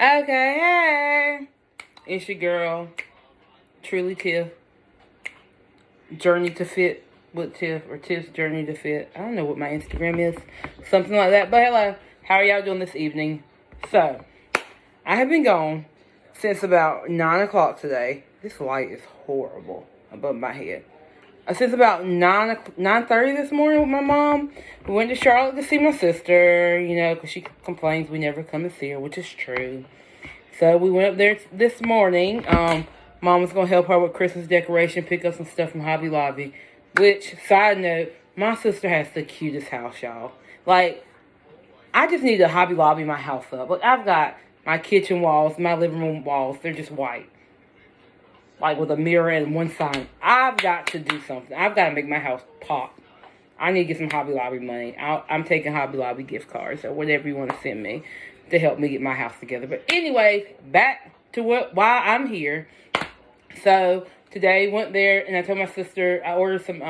Okay, hey. It's your girl, Truly Tiff. Journey to Fit with Tiff, or Tiff's Journey to Fit. I don't know what my Instagram is. Something like that. But hello, how are y'all doing this evening? So, I have been gone since about 9 o'clock today. This light is horrible above my head. Since about 9:30 this morning with my mom. We went to Charlotte to see my sister, because she complains we never come to see her, which is true. So we went up there this morning. Mom was going to help her with Christmas decoration, pick up some stuff from Hobby Lobby. Which, side note, my sister has the cutest house, y'all. Like, I just need to Hobby Lobby my house up. Like, I've got my kitchen walls, my living room walls. They're just white. Like, with a mirror and one sign. I've got to do something. I've got to make my house pop. I need to get some Hobby Lobby money. I'm taking Hobby Lobby gift cards or whatever you want to send me to help me get my house together. But anyways, back to why I'm here. So, today, went there, and I told my sister, I ordered some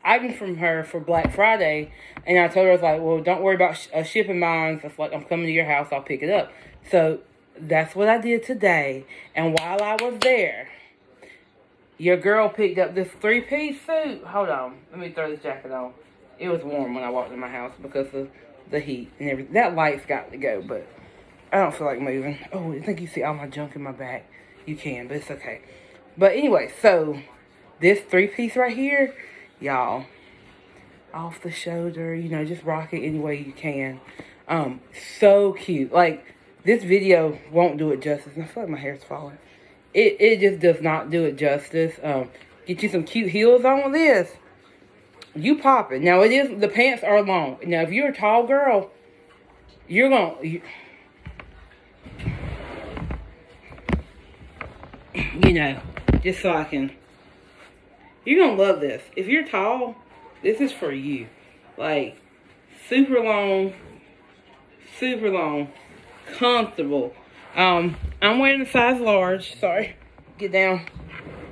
items from her for Black Friday. And I told her, I was like, well, don't worry about shipping mine. It's like, I'm coming to your house. I'll pick it up. So, that's what I did today. And while I was there, your girl picked up this 3-piece suit. Hold on. Let me throw this jacket on. It was warm when I walked in my house because of the heat and everything. That light's got to go, but I don't feel like moving. Oh, I think you see all my junk in my back. You can, but it's okay. But anyway, so this 3-piece right here, y'all, off the shoulder, just rock it any way you can. So cute. Like, this video won't do it justice. And I feel like my hair's falling. It just does not do it justice. Get you some cute heels on with this. You pop it. Now, the pants are long. Now, if you're a tall girl, you're going to, just so I can, you're going to love this. If you're tall, this is for you. Like, super long, comfortable. I'm wearing a size large. Sorry. Get down.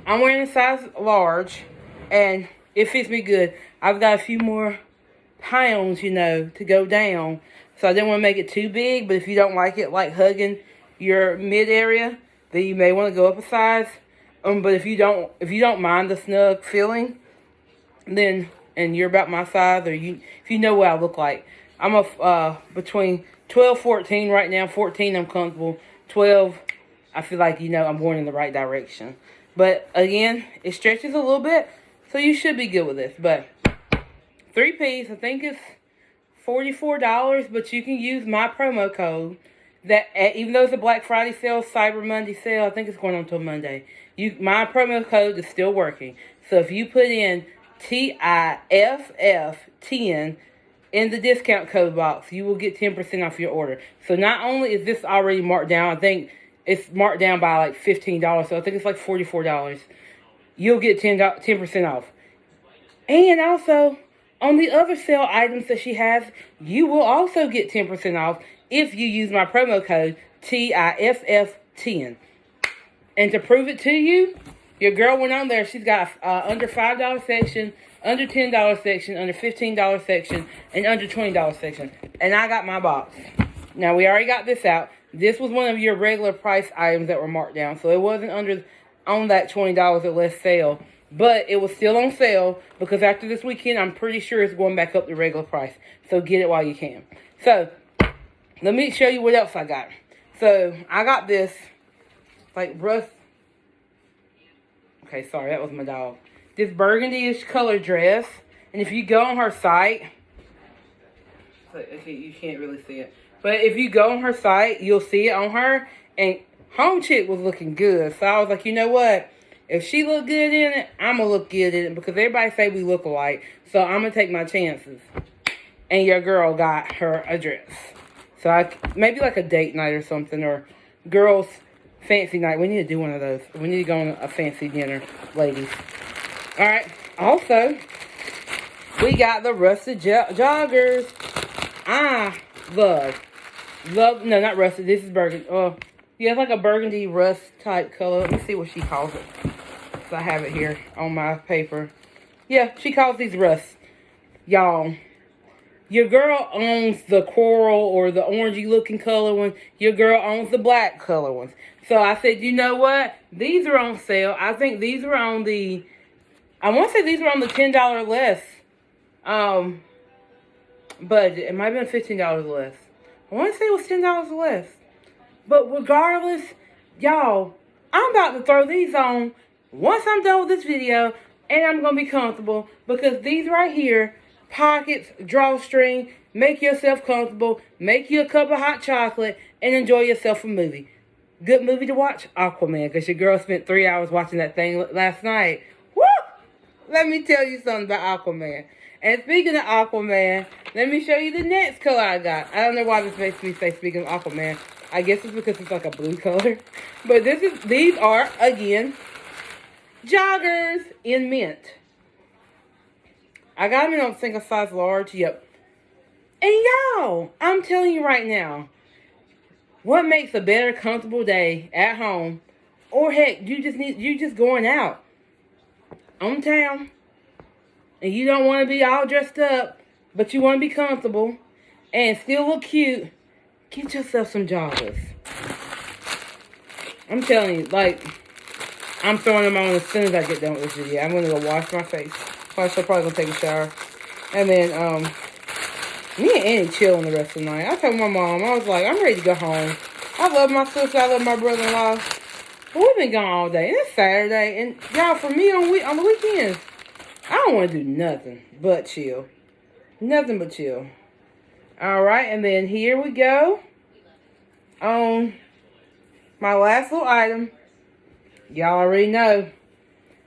I'm wearing a size large. And it fits me good. I've got a few more pounds, to go down. So I didn't want to make it too big. But if you don't like it, like hugging your mid area, then you may want to go up a size. But if you don't mind the snug feeling, then, and you're about my size, or if you know what I look like, I'm between 12, 14 right now. 14, I'm comfortable. 12, I feel like, I'm going in the right direction. But, again, it stretches a little bit, so you should be good with this. But 3-piece, I think it's $44, but you can use my promo code. That even though it's a Black Friday sale, Cyber Monday sale, I think it's going on until Monday. My promo code is still working. So, if you put in TIFF10 in the discount code box, you will get 10% off your order. So not only is this already marked down, I think it's marked down by like $15. So I think it's like $44. You'll get 10% off. And also, on the other sale items that she has, you will also get 10% off if you use my promo code TIFF10. And to prove it to you, your girl went on there. She's got under $5 section, under $10 section, under $15 section, and under $20 section. And I got my box. Now, we already got this out. This was one of your regular price items that were marked down. So, it wasn't on that $20 or less sale. But it was still on sale because after this weekend, I'm pretty sure it's going back up to regular price. So, get it while you can. So, let me show you what else I got. So, I got this, like, rust. Okay, sorry, that was my dog. This burgundy-ish color dress. And if you go on her site, okay, you can't really see it. But if you go on her site, you'll see it on her. And Home Chick was looking good. So I was like, you know what? If she look good in it, I'm going to look good in it. Because everybody say we look alike. So I'm going to take my chances. And your girl got her a dress. So maybe like a date night or something. Or girls' fancy night. We need to do one of those. We need to go on a fancy dinner, ladies. Alright, also, we got the rusted joggers. I love, no, not rusted, this is burgundy. Yeah, it's like a burgundy rust type color. Let me see what she calls it. So I have it here on my paper. Yeah, she calls these rust. Y'all, Your girl owns the coral or the orangey looking color one. Your girl owns the black color ones. So I said, you know what? These are on sale. I think these were on the, I want to say these were on the $10 less budget. It might have been $15 less. I want to say it was $10 less. But regardless, y'all, I'm about to throw these on once I'm done with this video, and I'm going to be comfortable because these right here, pockets, drawstring, make yourself comfortable, make you a cup of hot chocolate, and enjoy yourself a movie. Good movie to watch? Aquaman, because your girl spent 3 hours watching that thing last night. Woo! Let me tell you something about Aquaman. And speaking of Aquaman, let me show you the next color I got. I don't know why this makes me say speaking of Aquaman. I guess it's because it's like a blue color. But these are, again, joggers in mint. I got them in a single size large. Yep. And y'all, I'm telling you right now, what makes a better comfortable day at home, or heck, you just going out on town, and you don't want to be all dressed up, but you want to be comfortable and still look cute. Get yourself some joggers. I'm telling you, like, I'm throwing them on as soon as I get done with this video. I'm gonna go wash my face. Probably gonna take a shower, and then me and Annie chilling the rest of the night. I told my mom, I was like, I'm ready to go home. I love my sister. I love my brother-in-law. But we've been gone all day. And it's Saturday. And y'all, for me on the weekends, I don't want to do nothing but chill. Nothing but chill. All right. And then here we go. On my last little item. Y'all already know.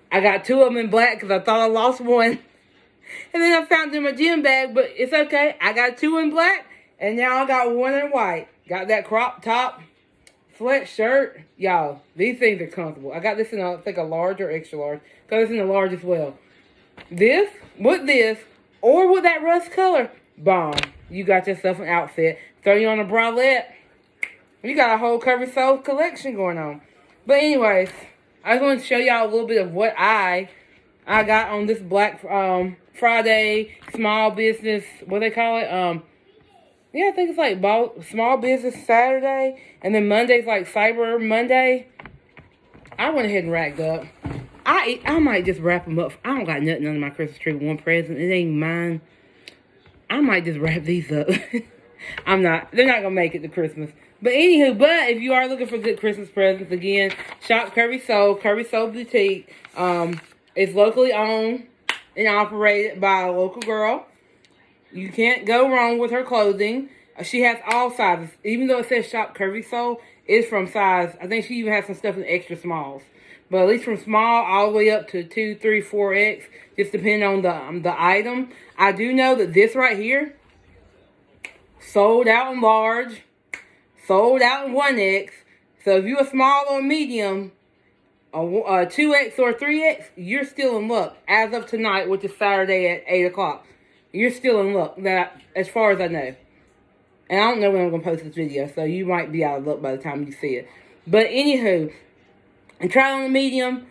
I got 2 of them in black because I thought I lost one. And then I found them in my gym bag, but it's okay. I got 2 in black, and now I got 1 in white. Got that crop top, sweatshirt. Y'all, these things are comfortable. I got this in, I think, a large or extra large. Got this in a large as well. This, or with that rust color, bomb. You got yourself an outfit. Throw you on a bralette. You got a whole Curvy Soul collection going on. But anyways, I was going to show y'all a little bit of what I got on this Black Friday small business, what they call it? Yeah, I think it's like small business Saturday, and then Monday's like Cyber Monday. I went ahead and racked up. I might just wrap them up. I don't got nothing under my Christmas tree. One present, it ain't mine. I might just wrap these up. I'm not. They're not gonna make it to Christmas. But anywho, if you are looking for good Christmas presents, again, shop Curvy Soul Boutique. It's locally owned and operated by a local girl. You can't go wrong with her clothing. She has all sizes. Even though it says shop Curvy Soul, it's from size. I think she even has some stuff in extra smalls. But at least from small all the way up to 2, 3, 4X. Just depending on the item. I do know that this right here, sold out in large. Sold out in 1X. So if you're a small or medium, a 2X or 3X, you're still in luck. As of tonight, which is Saturday at 8 o'clock. You're still in luck, as far as I know. And I don't know when I'm going to post this video, so you might be out of luck by the time you see it. But anywho, I tried on the medium.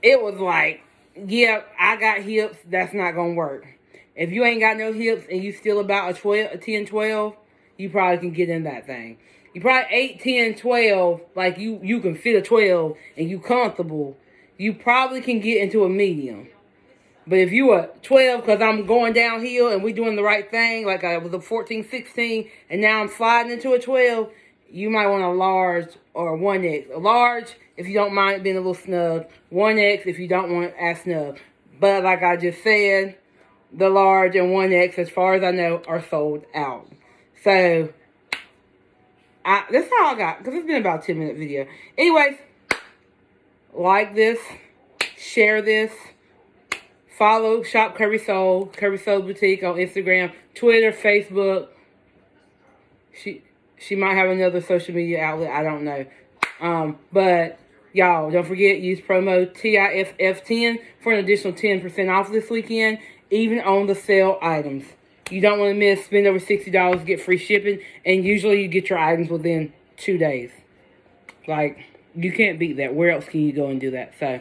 It was like, yeah, I got hips. That's not going to work. If you ain't got no hips and you still about a 10, 12, you probably can get in that thing. You probably 8, 10, 12, like you can fit a 12 and you comfortable. You probably can get into a medium. But if you are 12, because I'm going downhill and we doing the right thing, like I was a 14, 16, and now I'm sliding into a 12, you might want a large or a 1X. A large, if you don't mind it being a little snug. 1X, if you don't want it as snug. But like I just said, the large and 1X, as far as I know, are sold out. So, that's all I got, because it's been about a 10-minute video. Anyways, like this, share this, follow Shop Curvy Soul Boutique on Instagram, Twitter, Facebook. She might have another social media outlet, I don't know. But, y'all, don't forget, use promo TIFF10 for an additional 10% off this weekend, even on the sale items. You don't want to miss, spend over $60, get free shipping, and usually you get your items within 2 days. Like, you can't beat that. Where else can you go and do that? So,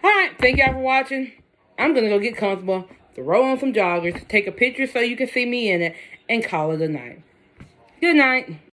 alright, thank y'all for watching. I'm going to go get comfortable. throw on some joggers, take a picture so you can see me in it, and call it a night. Good night.